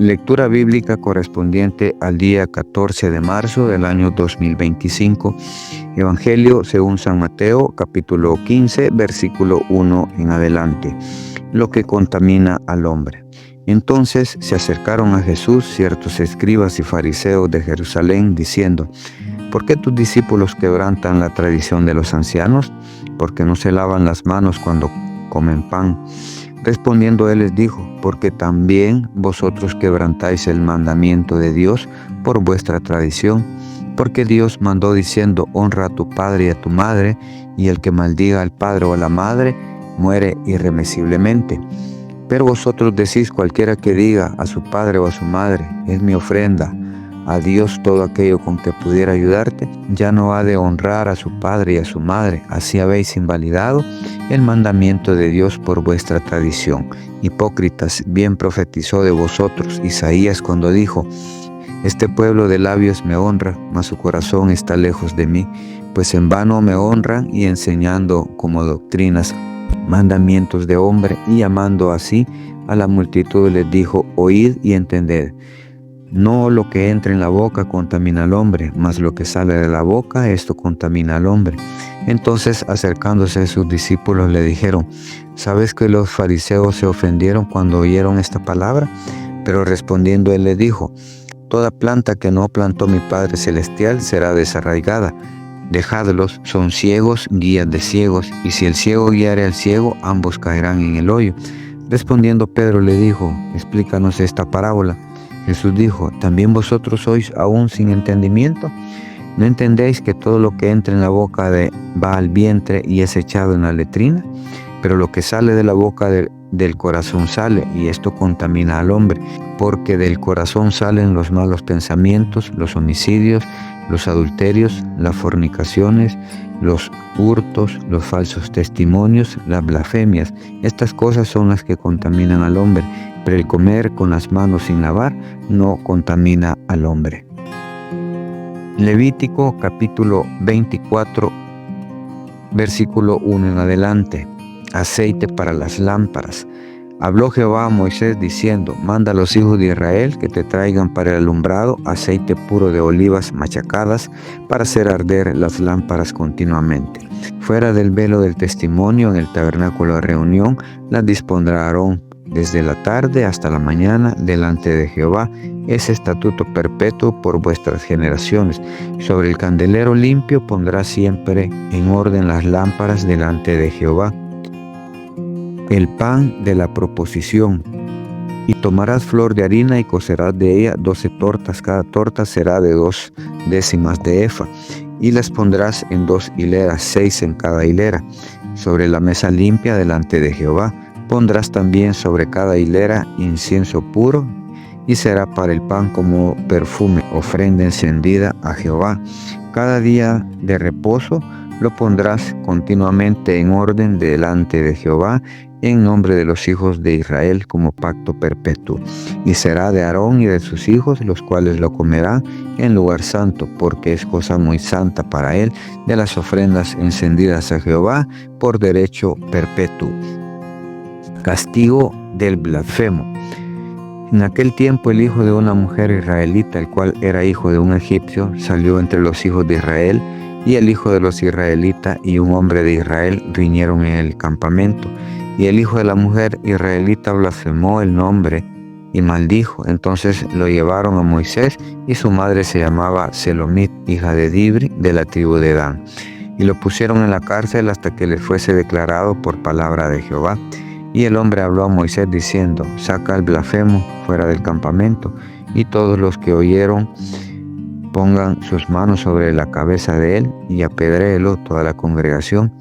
Lectura bíblica correspondiente al día 14 de marzo del año 2025. Evangelio según San Mateo, capítulo 15, versículo 1 en adelante. Lo que contamina al hombre. Entonces se acercaron a Jesús ciertos escribas y fariseos de Jerusalén, diciendo: ¿Por qué tus discípulos quebrantan la tradición de los ancianos? Porque no se lavan las manos cuando comen pan. Respondiendo él les dijo: porque también vosotros quebrantáis el mandamiento de Dios por vuestra tradición. Porque Dios mandó diciendo: honra a tu padre y a tu madre, y el que maldiga al padre o a la madre muere irremisiblemente. Pero vosotros decís: cualquiera que diga a su padre o a su madre, es mi ofrenda a Dios todo aquello con que pudiera ayudarte, ya no ha de honrar a su padre y a su madre. Así habéis invalidado el mandamiento de Dios por vuestra tradición. Hipócritas, bien profetizó de vosotros Isaías cuando dijo: este pueblo de labios me honra, mas su corazón está lejos de mí, pues en vano me honran, y enseñando como doctrinas mandamientos de hombre, y llamando así a la multitud les dijo: oíd y entended. No lo que entra en la boca contamina al hombre, mas lo que sale de la boca, esto contamina al hombre. Entonces, acercándose a sus discípulos, le dijeron: ¿sabes que los fariseos se ofendieron cuando oyeron esta palabra? Pero respondiendo él les dijo: toda planta que no plantó mi Padre Celestial será desarraigada. Dejadlos, son ciegos, guías de ciegos, y si el ciego guiare al ciego, ambos caerán en el hoyo. Respondiendo Pedro le dijo: explícanos esta parábola. Jesús dijo: ¿también vosotros sois aún sin entendimiento? ¿No entendéis que todo lo que entra en la boca va al vientre y es echado en la letrina? Pero lo que sale de la boca del corazón sale, y esto contamina al hombre, porque del corazón salen los malos pensamientos, los homicidios, los adulterios, las fornicaciones, los hurtos, los falsos testimonios, las blasfemias. Estas cosas son las que contaminan al hombre, pero el comer con las manos sin lavar no contamina al hombre. Levítico capítulo 24, versículo 1 en adelante. Aceite para las lámparas. Habló Jehová a Moisés diciendo: manda a los hijos de Israel que te traigan para el alumbrado aceite puro de olivas machacadas para hacer arder las lámparas continuamente. Fuera del velo del testimonio en el tabernáculo de reunión las dispondrá Aarón desde la tarde hasta la mañana delante de Jehová. Es estatuto perpetuo por vuestras generaciones. Sobre el candelero limpio pondrás siempre en orden las lámparas delante de Jehová. El pan de la proposición. Y tomarás flor de harina y cocerás de ella 12 tortas, cada torta será de 2 décimas de efa, y las pondrás en 2 hileras, 6 en cada hilera, sobre la mesa limpia delante de Jehová. Pondrás también sobre cada hilera incienso puro, y será para el pan como perfume, ofrenda encendida a Jehová. Cada día de reposo lo pondrás continuamente en orden delante de Jehová, en nombre de los hijos de Israel, como pacto perpetuo. Y será de Aarón y de sus hijos, los cuales lo comerán en lugar santo, porque es cosa muy santa para él, de las ofrendas encendidas a Jehová por derecho perpetuo. Castigo del blasfemo. En aquel tiempo el hijo de una mujer israelita, el cual era hijo de un egipcio, salió entre los hijos de Israel, y el hijo de los israelitas y un hombre de Israel riñeron en el campamento. Y el hijo de la mujer israelita blasfemó el nombre y maldijo. Entonces lo llevaron a Moisés, y su madre se llamaba Selomit, hija de Dibri, de la tribu de Dan. Y lo pusieron en la cárcel hasta que le fuese declarado por palabra de Jehová. Y el hombre habló a Moisés diciendo: saca al blasfemo fuera del campamento. Y todos los que oyeron pongan sus manos sobre la cabeza de él, y apedréelo toda la congregación.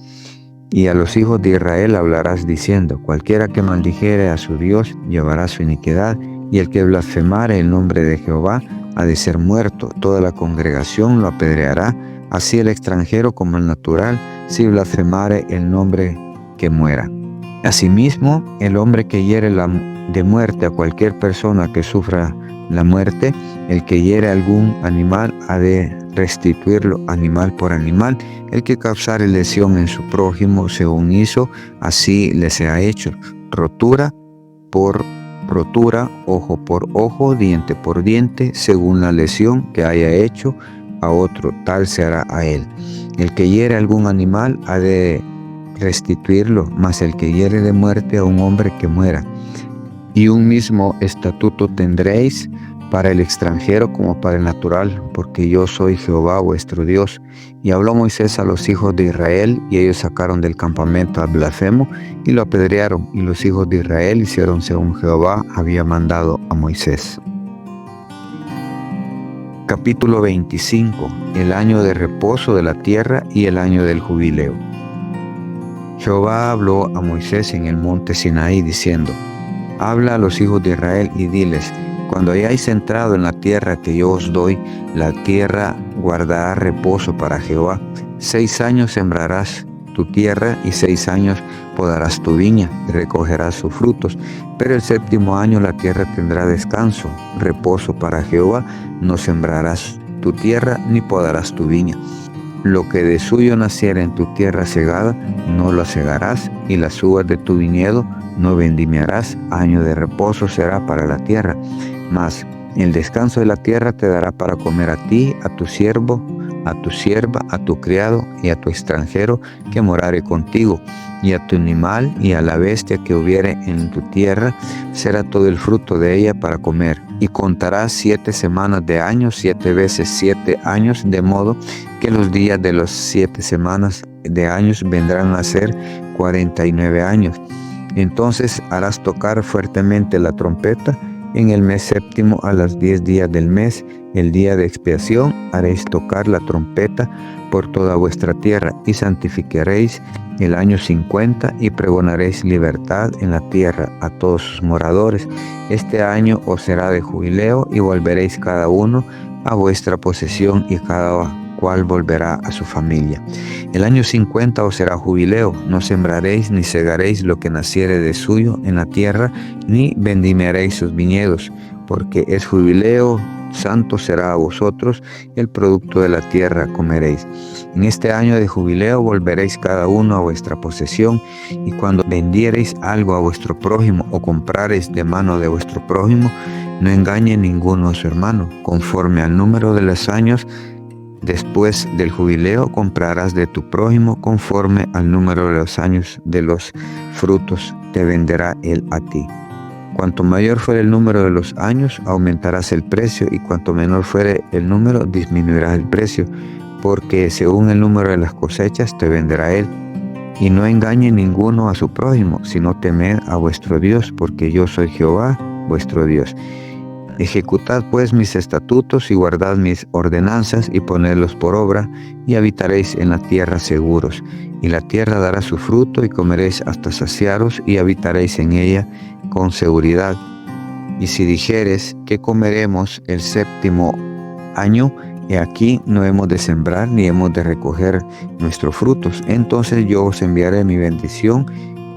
Y a los hijos de Israel hablarás diciendo: cualquiera que maldijere a su Dios llevará su iniquidad, y el que blasfemare el nombre de Jehová ha de ser muerto. Toda la congregación lo apedreará, así el extranjero como el natural, si blasfemare el nombre, que muera. Asimismo, el hombre que hiere de muerte a cualquier persona que sufra la muerte, el que hiere algún animal ha de restituirlo animal por animal. El que causare lesión en su prójimo según hizo, así le sea hecho, rotura por rotura, ojo por ojo, diente por diente, según la lesión que haya hecho a otro, tal se hará a él. El que hiere algún animal ha de restituirlo, mas el que hiere de muerte a un hombre que muera. Y un mismo estatuto tendréis para el extranjero como para el natural, porque yo soy Jehová vuestro Dios. Y habló Moisés a los hijos de Israel, y ellos sacaron del campamento al blasfemo y lo apedrearon, y los hijos de Israel hicieron según Jehová había mandado a Moisés. Capítulo 25. El año de reposo de la tierra y el año del jubileo. Jehová habló a Moisés en el monte Sinaí diciendo: Habla a los hijos de Israel y diles: cuando hayáis entrado en la tierra que yo os doy, la tierra guardará reposo para Jehová. 6 años sembrarás tu tierra y 6 años podarás tu viña y recogerás sus frutos. Pero el 7º año la tierra tendrá descanso, reposo para Jehová. No sembrarás tu tierra ni podarás tu viña. Lo que de suyo naciera en tu tierra segada, no lo segarás, y las uvas de tu viñedo no vendimiarás. Año de reposo será para la tierra. Mas el descanso de la tierra te dará para comer a ti, a tu siervo, a tu sierva, a tu criado y a tu extranjero que morare contigo, y a tu animal y a la bestia que hubiere en tu tierra, será todo el fruto de ella para comer. Y contarás 7 semanas de años, 7 veces 7 años, de modo que los días de las 7 semanas de años vendrán a ser 49 años. Entonces harás tocar fuertemente la trompeta en el mes 7º a las 10 días del mes, el día de expiación, haréis tocar la trompeta por toda vuestra tierra, y santificaréis el año 50 y pregonaréis libertad en la tierra a todos sus moradores. Este año os será de jubileo, y volveréis cada uno a vuestra posesión, y cada cual volverá a su familia. El año 50 os será jubileo, no sembraréis ni segaréis lo que naciere de suyo en la tierra, ni vendimiaréis sus viñedos, porque es jubileo, santo será a vosotros, el producto de la tierra comeréis. En este año de jubileo volveréis cada uno a vuestra posesión, y cuando vendiereis algo a vuestro prójimo o comprareis de mano de vuestro prójimo, no engañe ninguno a su hermano. Conforme al número de los años después del jubileo comprarás de tu prójimo, conforme al número de los años de los frutos te venderá él a ti. Cuanto mayor fuere el número de los años, aumentarás el precio, y cuanto menor fuere el número, disminuirás el precio, porque según el número de las cosechas te venderá él. Y no engañe ninguno a su prójimo, sino temed a vuestro Dios, porque yo soy Jehová vuestro Dios. Ejecutad pues mis estatutos y guardad mis ordenanzas y ponedlos por obra, y habitaréis en la tierra seguros. Y la tierra dará su fruto, y comeréis hasta saciaros, y habitaréis en ella con seguridad. Y si dijeres: ¿qué comeremos el 7º año? He aquí no hemos de sembrar ni hemos de recoger nuestros frutos. Entonces yo os enviaré mi bendición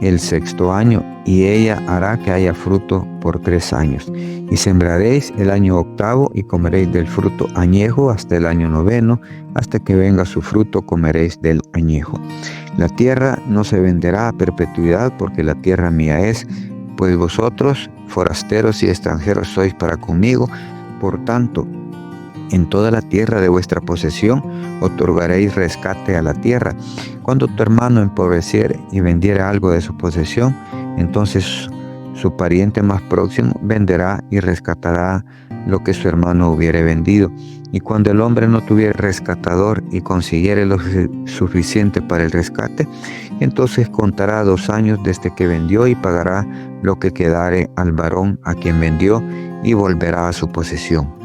el 6º año, y ella hará que haya fruto por 3 años. Y sembraréis el año 8º, y comeréis del fruto añejo hasta el año 9º, hasta que venga su fruto comeréis del añejo. La tierra no se venderá a perpetuidad, porque la tierra mía es, pues vosotros, forasteros y extranjeros, sois para conmigo. Por tanto, en toda la tierra de vuestra posesión otorgaréis rescate a la tierra. Cuando tu hermano empobreciere y vendiere algo de su posesión, entonces su pariente más próximo venderá y rescatará lo que su hermano hubiere vendido. Y cuando el hombre no tuviere rescatador y consiguiere lo suficiente para el rescate, entonces contará 2 años desde que vendió, y pagará lo que quedare al varón a quien vendió, y volverá a su posesión.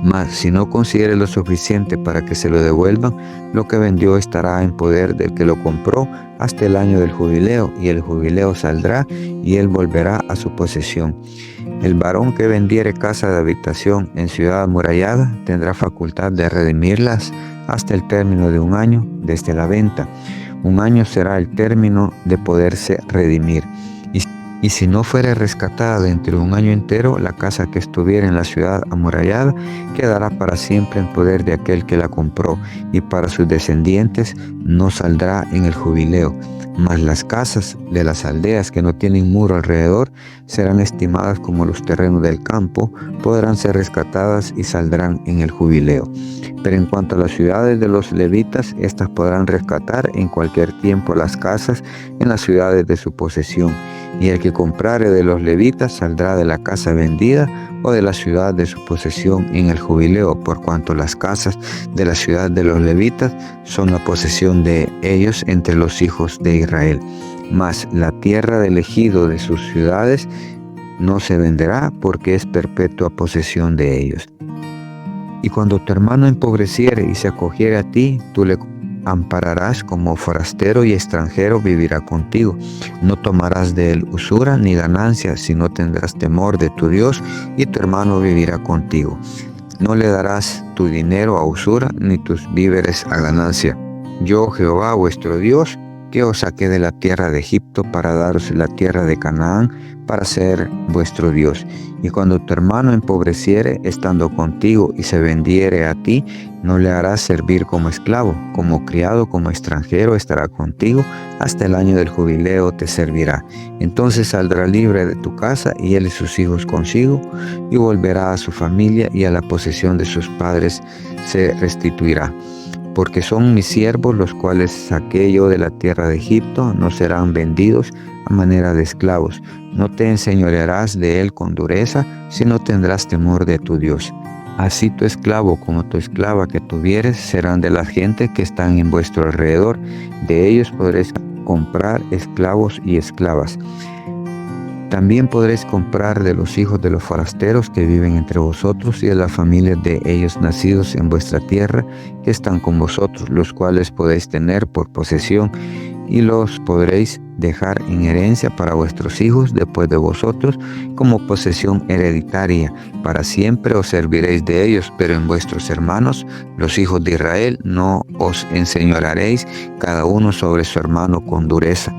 Mas si no consiguiere lo suficiente para que se lo devuelvan, lo que vendió estará en poder del que lo compró hasta el año del jubileo, y el jubileo saldrá, y él volverá a su posesión. El varón que vendiere casa de habitación en ciudad amurallada tendrá facultad de redimirlas hasta el término de 1 año desde la venta. 1 año será el término de poderse redimir. Y si no fuere rescatada dentro de 1 año entero, la casa que estuviera en la ciudad amurallada quedará para siempre en poder de aquel que la compró, y para sus descendientes no saldrá en el jubileo. Mas las casas de las aldeas que no tienen muro alrededor serán estimadas como los terrenos del campo, podrán ser rescatadas y saldrán en el jubileo. Pero en cuanto a las ciudades de los levitas, estas podrán rescatar en cualquier tiempo las casas en las ciudades de su posesión. Y el que comprare de los levitas saldrá de la casa vendida o de la ciudad de su posesión en el jubileo, por cuanto las casas de la ciudad de los levitas son la posesión de ellos entre los hijos de Israel. Mas la tierra del ejido de sus ciudades no se venderá, porque es perpetua posesión de ellos. Y cuando tu hermano empobreciere y se acogiere a ti, tú le ampararás como forastero, y extranjero vivirá contigo. No tomarás de él usura ni ganancia, sino tendrás temor de tu Dios, y tu hermano vivirá contigo. No le darás tu dinero a usura, ni tus víveres a ganancia. Yo, Jehová vuestro Dios, que os saqué de la tierra de Egipto para daros la tierra de Canaán, para ser vuestro Dios. Y cuando tu hermano empobreciere estando contigo y se vendiere a ti, no le harás servir como esclavo, como criado, como extranjero estará contigo, hasta el año del jubileo te servirá. Entonces saldrá libre de tu casa, y él y sus hijos consigo, y volverá a su familia, y a la posesión de sus padres se restituirá. Porque son mis siervos, los cuales saqué yo de la tierra de Egipto, no serán vendidos a manera de esclavos. No te enseñorearás de él con dureza, sino tendrás temor de tu Dios. Así tu esclavo como tu esclava que tuvieres serán de la gente que están en vuestro alrededor. De ellos podréis comprar esclavos y esclavas. También podréis comprar de los hijos de los forasteros que viven entre vosotros, y de las familias de ellos nacidos en vuestra tierra que están con vosotros, los cuales podéis tener por posesión, y los podréis dejar en herencia para vuestros hijos después de vosotros, como posesión hereditaria. Para siempre os serviréis de ellos, pero en vuestros hermanos, los hijos de Israel, no os enseñorearéis cada uno sobre su hermano con dureza.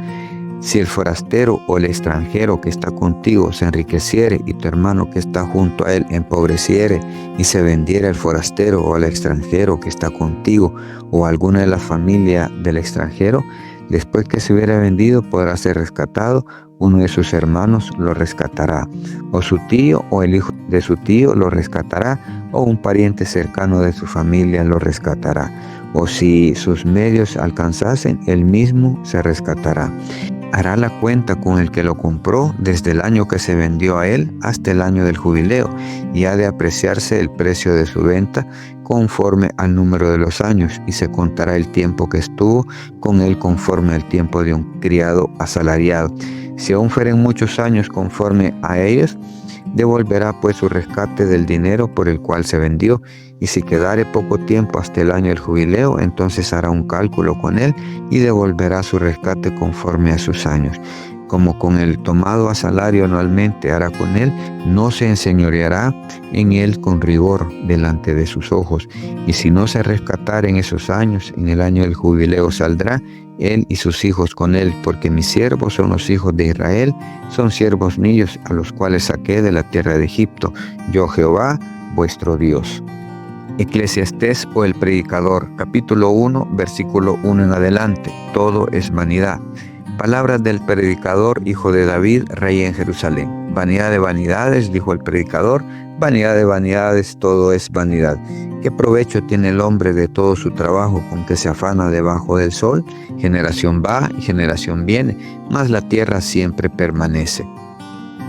Si el forastero o el extranjero que está contigo se enriqueciere, y tu hermano que está junto a él empobreciere, y se vendiere al forastero o al extranjero que está contigo, o alguna de la familia del extranjero, después que se hubiera vendido podrá ser rescatado, uno de sus hermanos lo rescatará, o su tío o el hijo de su tío lo rescatará, o un pariente cercano de su familia lo rescatará, o si sus medios alcanzasen, él mismo se rescatará. Hará la cuenta con el que lo compró desde el año que se vendió a él hasta el año del jubileo, y ha de apreciarse el precio de su venta conforme al número de los años, y se contará el tiempo que estuvo con él conforme al tiempo de un criado asalariado. Si aún fueren muchos años conforme a ellos, devolverá pues su rescate del dinero por el cual se vendió. Y si quedare poco tiempo hasta el año del jubileo, entonces hará un cálculo con él y devolverá su rescate conforme a sus años. Como con el tomado a salario anualmente hará con él, no se enseñoreará en él con rigor delante de sus ojos. Y si no se rescatare en esos años, en el año del jubileo saldrá él y sus hijos con él, porque mis siervos son los hijos de Israel, son siervos míos, a los cuales saqué de la tierra de Egipto, yo Jehová vuestro Dios. Eclesiastés o el predicador, capítulo 1, versículo 1 en adelante. Todo es vanidad. Palabras del predicador, hijo de David, rey en Jerusalén. Vanidad de vanidades, dijo el predicador, vanidad de vanidades, todo es vanidad. ¿Qué provecho tiene el hombre de todo su trabajo con que se afana debajo del sol? Generación va y generación viene, mas la tierra siempre permanece.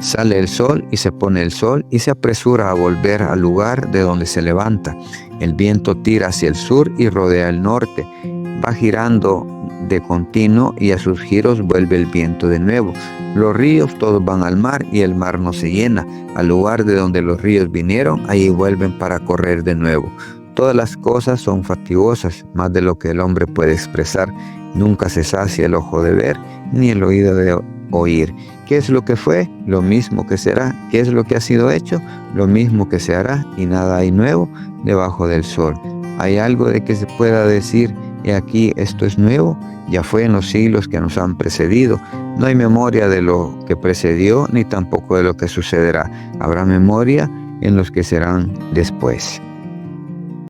Sale el sol y se pone el sol, y se apresura a volver al lugar de donde se levanta. El viento tira hacia el sur y rodea el norte. Va girando de continuo, y a sus giros vuelve el viento de nuevo. Los ríos todos van al mar, y el mar no se llena. Al lugar de donde los ríos vinieron, allí vuelven para correr de nuevo. Todas las cosas son fatigosas, más de lo que el hombre puede expresar. Nunca se sacia el ojo de ver, ni el oído de oír. ¿Qué es lo que fue? Lo mismo que será. ¿Qué es lo que ha sido hecho? Lo mismo que se hará, y nada hay nuevo debajo del sol. ¿Hay algo de que se pueda decir, he aquí esto es nuevo? Ya fue en los siglos que nos han precedido. No hay memoria de lo que precedió, ni tampoco de lo que sucederá. Habrá memoria en los que serán después.